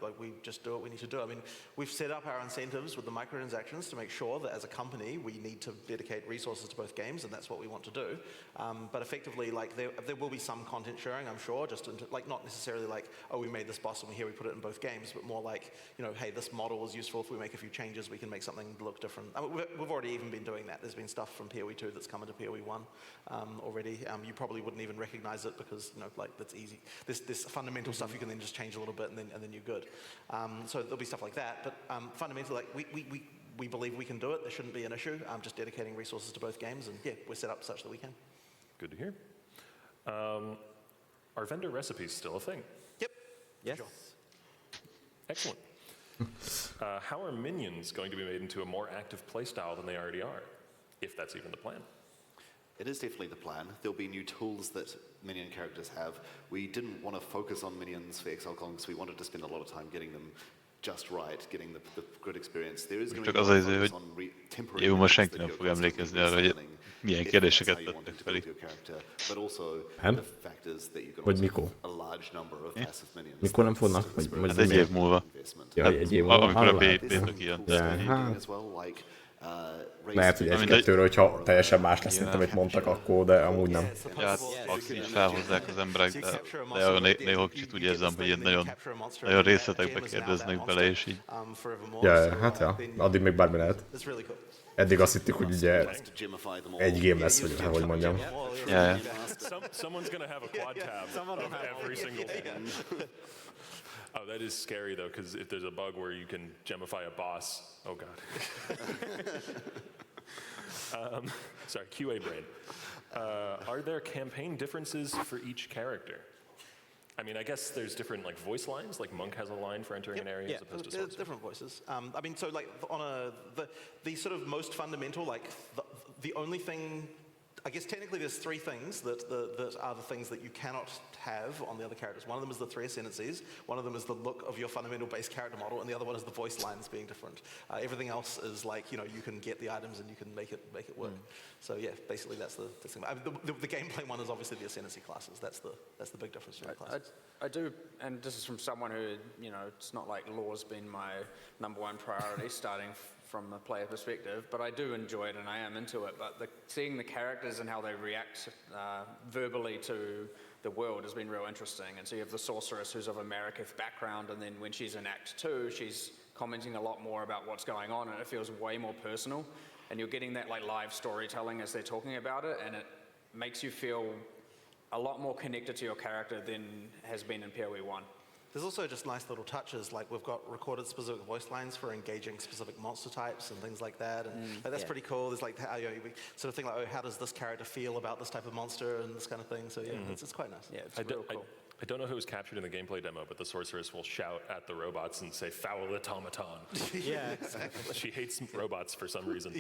like we just do what we need to do. I mean, we've set up our incentives with the microtransactions to make sure that as a company, we need to dedicate resources to both games, and that's what we want to do. But effectively, like there will be some content sharing, I'm sure, just like not necessarily like, oh, we made this boss and here we put it in both games, but more like, hey, this model is useful. If we make a few changes, we can make something look different. I mean, we've already even been doing that. There's been stuff from PoE2 that's come into PoE1 already. You probably wouldn't even recognize it because, like that's easy. This fundamental stuff you can then just change a little bit and then you're good. So there'll be stuff like that. But fundamentally, like we believe we can do it. There shouldn't be an issue. Just dedicating resources to both games, and we're set up such that we can. Good to hear. Are vendor recipes still a thing? Yep. Yes. Sure. Excellent. How are minions going to be made into a more active playstyle than they already are, if that's even the plan? It is definitely the plan. There'll be new tools that minion characters have. We didn't want to focus on minions for Exile because we wanted to spend a lot of time getting them just right, getting the good experience. There is going Csak to az be az more izé, focus hogy on temporary jó, most mechanics senki that nem you're fog constantly emlékezni arra, hogy resummoning, milyen if that's kérdéseket how you tettek wanted to felé. build your character, but also Nem? the fact is that you can Vagy also mikor? have a large number of passive minions. Mikor nem That's fognak? still Vagy, spirit vagy Hát de egy miért? év múlva. investment. Ja, egy év múlva? Amikor a lehet. There's some bétak ilyen. cool stuff Yeah. happening as well, like Lehet, hogy mindegy. egy-kettőről, hogyha teljesen más lesz, mint amit mondtak akkor, de amúgy nem. Ja, hát max így felhozzák az emberek, de néha kicsit úgy érzem, hogy ilyen nagyon részletekbe kérdeznek bele, és így. Ja, hát ja, addig még bármi lehet. It's really cool. Eddig azt hittük, hogy ugye egy game lesz, vagy hogy mondjam. Ja, Someone's gonna have a quad tab of every single thing. Oh, that is scary though, because if there's a bug where you can gemify a boss, oh god. Sorry, QA brain. Are there campaign differences for each character? I mean, I guess there's different like voice lines. Like Monk has a line for entering an area as opposed to There's Sorcerer. different voices. I mean, so like the sort of most fundamental, like the only thing, I guess technically there's three things that are the things that you cannot have on the other characters. One of them is the three ascendancies, one of them is the look of your fundamental base character model, and the other one is the voice lines being different. Everything else is like, you know, you can get the items and you can make it work. So yeah, basically that's the thing. I mean, the gameplay one is obviously the ascendancy classes. That's the big difference between the classes. I do, and this is from someone who, you know, it's not like lore's been my number one priority starting from a player perspective, but I do enjoy it and I am into it. But seeing the characters and how they react verbally to the world has been real interesting. And so you have the sorceress who's of a Mariketh background, and then when she's in Act 2, she's commenting a lot more about what's going on, and it feels way more personal. And you're getting that like live storytelling as they're talking about it, and it makes you feel a lot more connected to your character than has been in PoE 1. There's also just nice little touches, like we've got recorded specific voice lines for engaging specific monster types and things like that, and that's pretty cool. There's like how, you know, we sort of think like, oh, how does this character feel about this type of monster and this kind of thing. So yeah, it's quite nice. Yeah, it's real cool. I don't know who was captured in the gameplay demo, but the sorceress will shout at the robots and say, "Foul automaton." Yeah, exactly. She hates robots for some reason.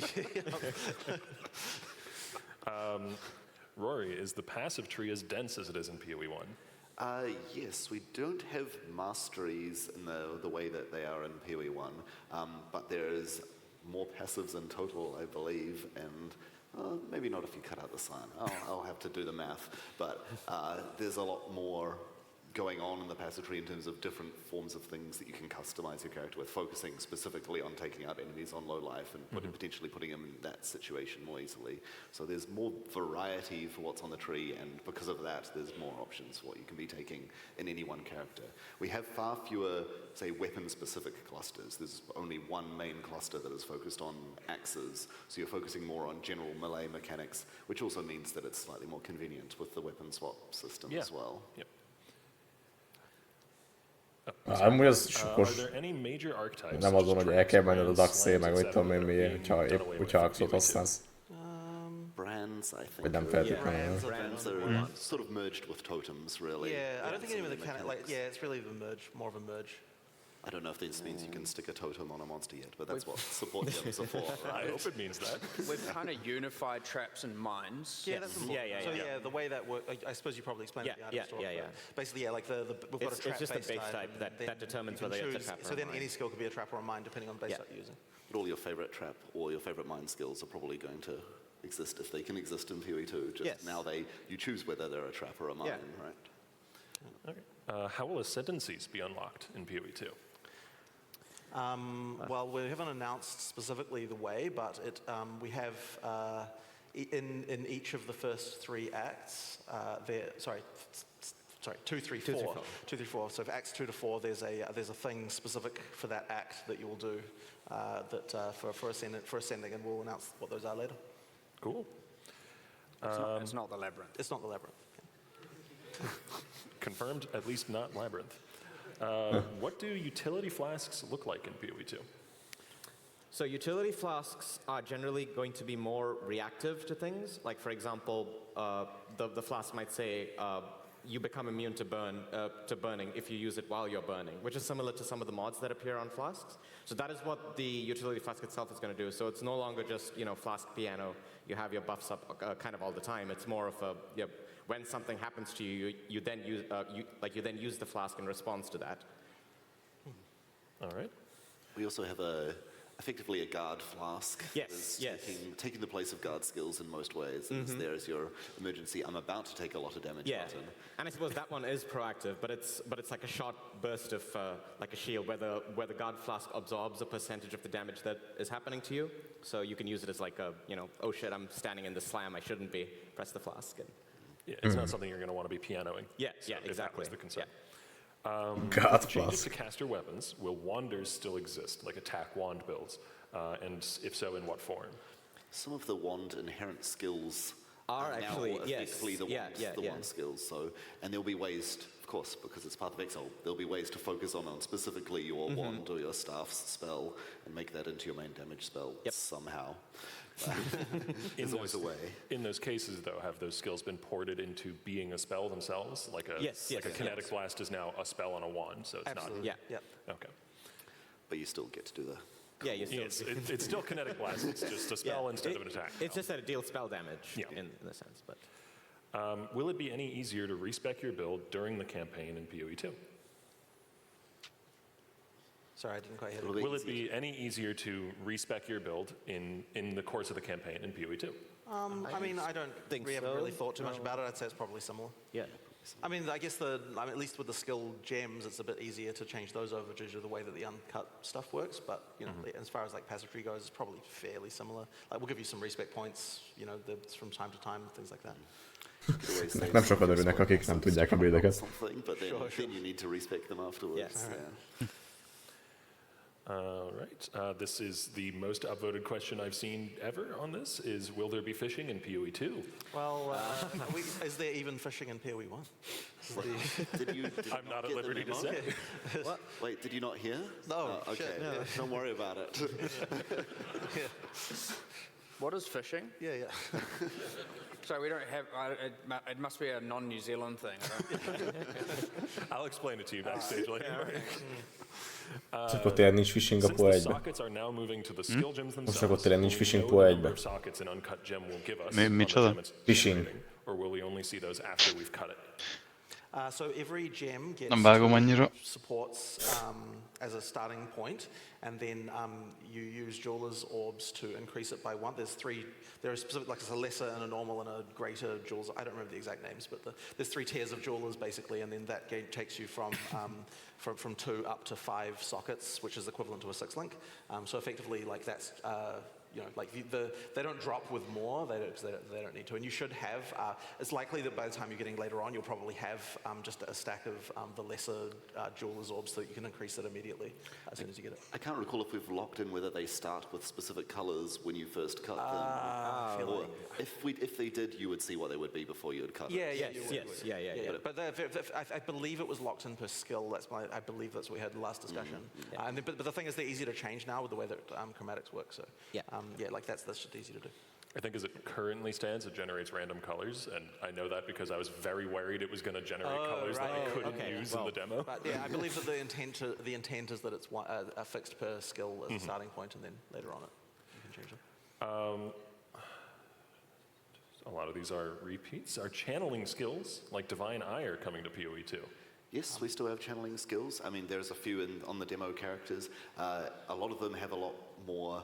Rory, is the passive tree as dense as it is in PoE 1? Yes, we don't have masteries in the way that they are in PoE 1, but there is more passives in total, I believe, and maybe not if you cut out the sign. I'll have to do the math, but there's a lot more going on in the passive tree in terms of different forms of things that you can customize your character with, focusing specifically on taking out enemies on low life and potentially putting them in that situation more easily. So there's more variety for what's on the tree, and because of that, there's more options for what you can be taking in any one character. We have far fewer, say, weapon-specific clusters. There's only one main cluster that is focused on axes, so you're focusing more on general melee mechanics, which also means that it's slightly more convenient with the weapon swap system as well. Yep. Amúgy az sokos. Nem azon, hogy el kell menned a Daxé, meg mit tudom én miért, hogyha Axot használsz. Brands, I think. Vagy nem feltétlenül. Brands are sort of merged with totems, really. Yeah, I don't think any of the mechanics, like, yeah, it's really the merge, more of a merge. I don't know if this means you can stick a totem on a monster yet, but that's what support gems are for, right? I hope it means that. We've kind of unified traps and mines. Yeah, that's important. So yeah, the way that works, I suppose you probably explained it in the item store. Yeah. Basically, yeah, like we've got a trap It's just a base type that determines whether it's a trap or a so then mine. any skill could be a trap or a mine depending on the base type you're using. But all your favorite trap or your favorite mine skills are probably going to exist if they can exist in PoE 2. Just now you choose whether they're a trap or a mine, right? Okay. How will ascendancies be unlocked in PoE 2? Well, we haven't announced specifically the way, but we have in each of the first three acts. Sorry, 2, 3, 4. 2, 3, 4. So for acts 2 to 4, there's a thing specific for that act that you will do for ascending, and we'll announce what those are later. Cool. It's not the labyrinth. It's not the labyrinth. Confirmed, at least not labyrinth. What do utility flasks look like in PoE 2? So utility flasks are generally going to be more reactive to things. Like, for example, the flask might say, you become immune to burning if you use it while you're burning, which is similar to some of the mods that appear on flasks. So that is what the utility flask itself is going to do. So it's no longer just, flask piano, you have your buffs up kind of all the time. It's more of a, when something happens to you, you then use the flask in response to that. All right. We also have effectively a guard flask. Yes, yes. Taking the place of guard skills in most ways. And there is your emergency, I'm about to take a lot of damage button. And I suppose that one is proactive, but it's like a short burst of like a shield where the guard flask absorbs a percentage of the damage that is happening to you. So you can use it as like a, oh shit, I'm standing in the slam, I shouldn't be. Press the flask. And yeah, it's not something you're going to want to be pianoing. Yeah, so exactly. If that was the concern. God Changes plus. to caster weapons, will wanders still exist, like attack wand builds? And if so, in what form? Some of the wand inherent skills are actually, now effectively the wand skills. So, and there'll be ways, of course, because it's part of Exile, there'll be ways to focus on specifically your wand or your staff's spell and make that into your main damage spell somehow. There's always a way. In those cases, though, have those skills been ported into being a spell themselves? Like a kinetic blast is now a spell on a wand, so it's Absolutely. not. Yeah. Okay. But you still get to do the... Yeah, you It's still kinetic blast. It's just a spell instead of an attack. It's just that it deals spell damage in a sense. But will it be any easier to respec your build during the campaign in PoE 2? Sorry, I didn't quite hear Will it be any easier to respec your build in the course of the campaign in PoE 2? I mean, I don't think we haven't really thought too much about it. I'd say it's probably similar. yeah. I mean, I guess at least with the skill gems, it's a bit easier to change those over due to the way that the uncut stuff works. But as far as like passive goes, it's probably fairly similar. Like we'll give you some respec points, from time to time, things like that. Nem sokan örülnek, akik nem tudják a buildeket. But then you need to respec them afterwards. Yes. Yeah. All right. This is the most upvoted question I've seen ever on this, is will there be fishing in PoE 2? Well, is there even fishing in PoE 1? I'm not at liberty to say. What? Wait, did you not hear? No, okay. shit, yeah. Don't worry about it. What is fishing? Yeah. So we don't have, it must be a non-New Zealand thing. I'll explain it to you backstage later. Csak ott tényleg nincs fishing a Since the PoE 1-be. sockets are now moving to the skill gems Most csak themselves, ott tényleg nincs we fishing know the PoE number 1-be. of sockets an uncut gem will give us. Micsoda? on the gem it's Fishing. generating, or will we only see those after we've cut it? So every gem gets Nem vágom annyira. supports as a starting point, and then you use Jeweler's Orbs to increase it by 1. There are specific, like it's a lesser and a normal and a greater Jeweler's. I don't remember the exact names, but there's 3 tiers of Jeweler's basically, and then that takes you from 2 up to 5 sockets, which is equivalent to a 6-link. So effectively, like that's they don't drop with more. They don't need to, and you should have. It's likely that by the time you're getting later on, you'll probably have just a stack of the lesser Jeweler's Orbs, so that you can increase it immediately as soon as you get it. I can't recall if we've locked in whether they start with specific colours when you first cut them. Or if they did, you would see what they would be before you would cut it. Yeah. But I believe it was locked in per skill. I believe that's what we had in the last discussion. But the thing is, they're easy to change now with the way that chromatics work. So that's just easy to do. I think as it currently stands, it generates random colors, and I know that because I was very worried it was going to generate colors that I couldn't use in the demo. But I believe that the intent is that it's a fixed per skill as a starting point, and then later on you can change it. A lot of these are repeats. Are channeling skills like Divine Eye are coming to PoE 2? Yes, we still have channeling skills. I mean, there's a few on the demo characters. A lot of them have a lot more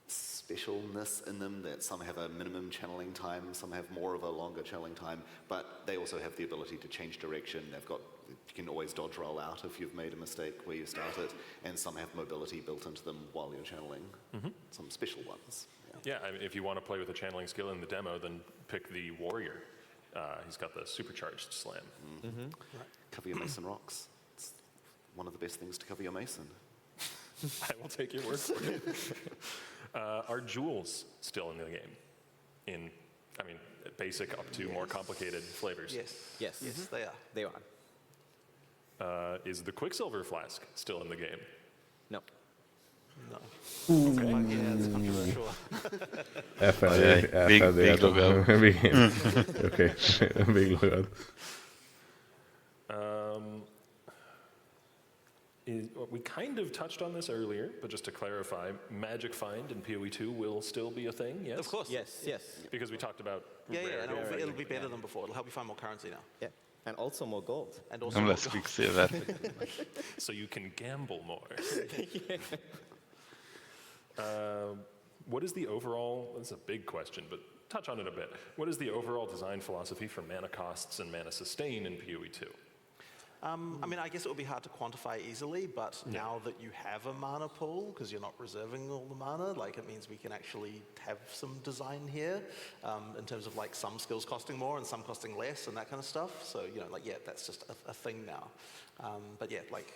specialness in them, that some have a minimum channeling time, some have more of a longer channeling time, but they also have the ability to change direction. You can always dodge roll out if you've made a mistake where you start it, and some have mobility built into them while you're channeling, some special ones. Yeah, I mean, if you want to play with a channeling skill in the demo, then pick the warrior. He's got the supercharged slam. Right. Cover your mason rocks. It's one of the best things to cover your mason. I will take your word for it. Are jewels still in the game? Basic up to more complicated flavors. Yes, they are. They are. Is the Quicksilver flask still in the game? No. Okay. Yeah, it's controversial. Big logout. Okay, big logout. We kind of touched on this earlier, but just to clarify, Magic Find in PoE 2 will still be a thing, yes? Of course. Yes. Because we talked about Yeah, rare. and it'll be better than before. It'll help you find more currency now. Yeah. And also more gold. And also Nem lesz Quicksilver. So you can gamble more. What is the overall, this is a big question, but touch on it a bit. What is the overall design philosophy for mana costs and mana sustain in PoE 2? I mean, I guess it would be hard to quantify easily, but now that you have a mana pool, because you're not reserving all the mana, like it means we can actually have some design here in terms of like some skills costing more and some costing less and that kind of stuff. So, you know, like, yeah, that's just a thing now. But yeah, like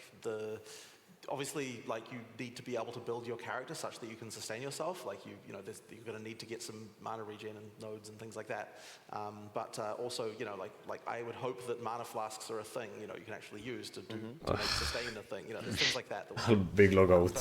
obviously, like you need to be able to build your character such that you can sustain yourself. Like you're going to need to get some mana regen and nodes and things like that. But also, you know, like I would hope that mana flasks are a thing. You know, you can actually use to make sustain a thing. You know, there's things like that. Big logout.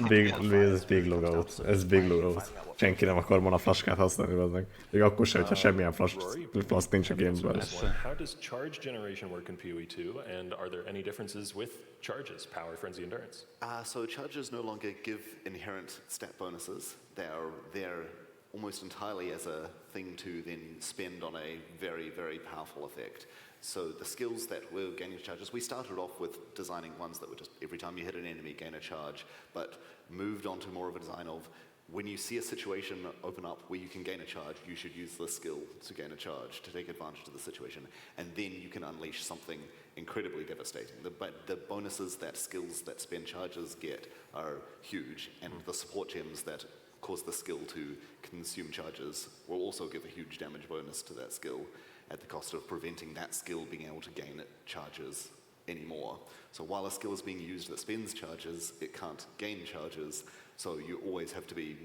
Big logout. Ez big logout. Senki nem akar mana flaskát használni, bazdmeg. Még akkor sem, hogyha semmilyen flask nincs a gameből. How does charge generation work in PoE 2, and are there any differences with charges, power, frenzy, endurance? So charges no longer give inherent stat bonuses. They're there almost entirely as a thing to then spend on a very, very powerful effect. So the skills that were gaining charges, we started off with designing ones that were just every time you hit an enemy, gain a charge, but moved on to more of a design of when you see a situation open up where you can gain a charge, you should use this skill to gain a charge, to take advantage of the situation, and then you can unleash something incredibly devastating. The bonuses that skills that spend charges get are huge, and the support gems that cause the skill to consume charges will also give a huge damage bonus to that skill at the cost of preventing that skill being able to gain charges anymore. So while a skill is being used that spends charges, it can't gain charges, so you always have to be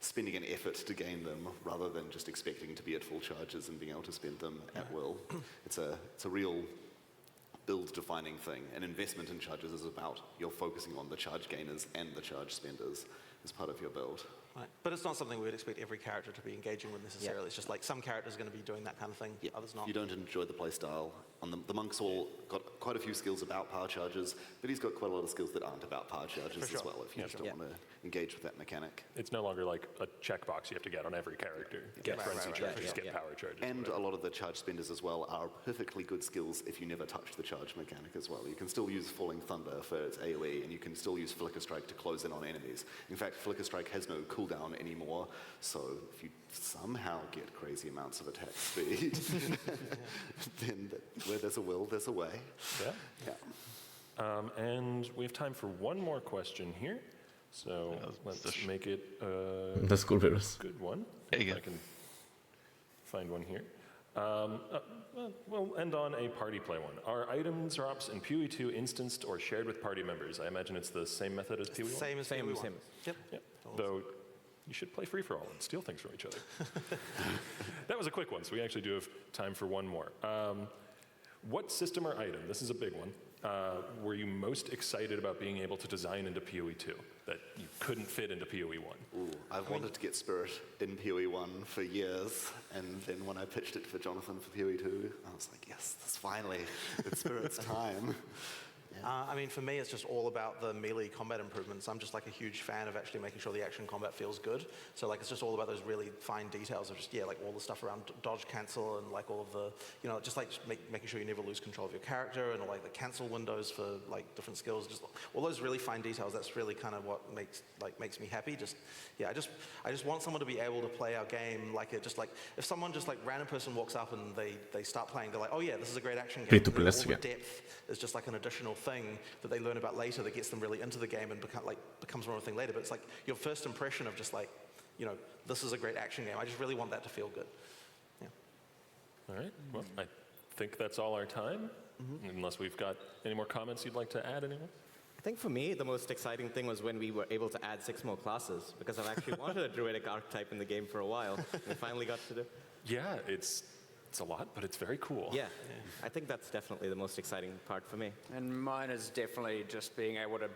spending an effort to gain them rather than just expecting to be at full charges and being able to spend them at will. It's a real build-defining thing. An investment in charges is about you're focusing on the charge gainers and the charge spenders as part of your build. Right. But it's not something we would expect every character to be engaging with necessarily. It's just like some characters are going to be doing that kind of thing, others not. If you don't enjoy the playstyle, the monk's all got quite a few skills about power charges, but he's got quite a lot of skills that aren't about power charges as well, if you just don't want to engage with that mechanic. It's no longer like a checkbox you have to get on every character. Get frenzy charges, get power charges. And whatever. a lot of the charge spenders as well are perfectly good skills if you never touch the charge mechanic as well. You can still use Falling Thunder for its AoE, and you can still use Flicker Strike to close in on enemies. In fact, Flicker Strike has no cooldown anymore, so if you somehow get crazy amounts of attack speed, then where there's a will, there's a way. Yeah. And we have time for one more question here. So let's make it That's cool, Virus. good one. There you If go. I can find one here. We'll end on a party play one. Are item drops in PoE 2 instanced or shared with party members? I imagine it's the same method as PoE 1? Same as PoE 1. Yep. Yeah. Though you should play free-for-all and steal things from each other. That was a quick one, so we actually do have time for one more. What system or item, this is a big one, were you most excited about being able to design into PoE 2 that you couldn't fit into PoE 1? Ooh, I've wanted to get Spirit in PoE 1 for years, and then when I pitched it for Jonathan for PoE 2, I was like, yes, that's finally, it's Spirit's time. I mean, for me, it's just all about the melee combat improvements. I'm just like a huge fan of actually making sure the action combat feels good. So like, it's just all about those really fine details of just, like all the stuff around dodge cancel and like all of the, just like making sure you never lose control of your character and like the cancel windows for like different skills. Just all those really fine details. That's really kind of what makes me happy. I just want someone to be able to play our game like it. Just like if someone just like random person walks up and they start playing, they're like, oh yeah, this is a great action game. Free to play, All the yeah. depth is just like an additional thing that they learn about later that gets them really into the game and becomes more of a thing later. But it's like your first impression of just like, this is a great action game. I just really want that to feel good. Yeah. All right, well, I think that's all our time, unless we've got any more comments you'd like to add, anyone? I think for me, the most exciting thing was when we were able to add 6 more classes, because I've actually wanted a druidic archetype in the game for a while, and we finally got to do. Yeah, it's a lot, but it's very cool. Yeah, I think that's definitely the most exciting part for me. And mine is definitely just being able to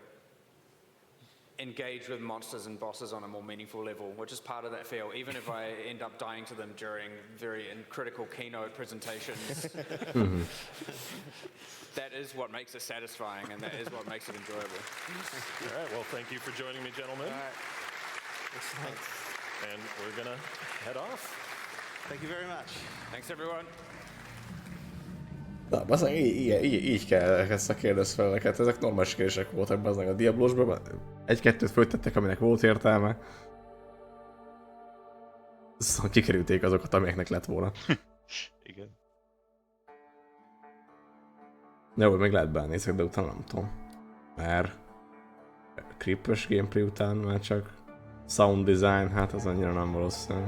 engage with monsters and bosses on a more meaningful level, which is part of that feel. Even if I end up dying to them during very critical keynote presentations, that is what makes it satisfying, and that is what makes it enjoyable. All right, well, thank you for joining me, gentlemen. All right. Thanks. And we're gonna head off. Thank you very much. Thanks, everyone. Na, bazdmeg így kell ezt a kérdezfeleket, ezek normális kérdések voltak bazdmeg a Diablosban, egy-kettőt föltettek, aminek volt értelme. Szóval kikerülték azokat, amelyeknek lett volna. Igen. Jó, meg lehet belenézek, de utána nem tudom. Mert creepers gameplay után már csak sound design, hát az annyira nem valószínű.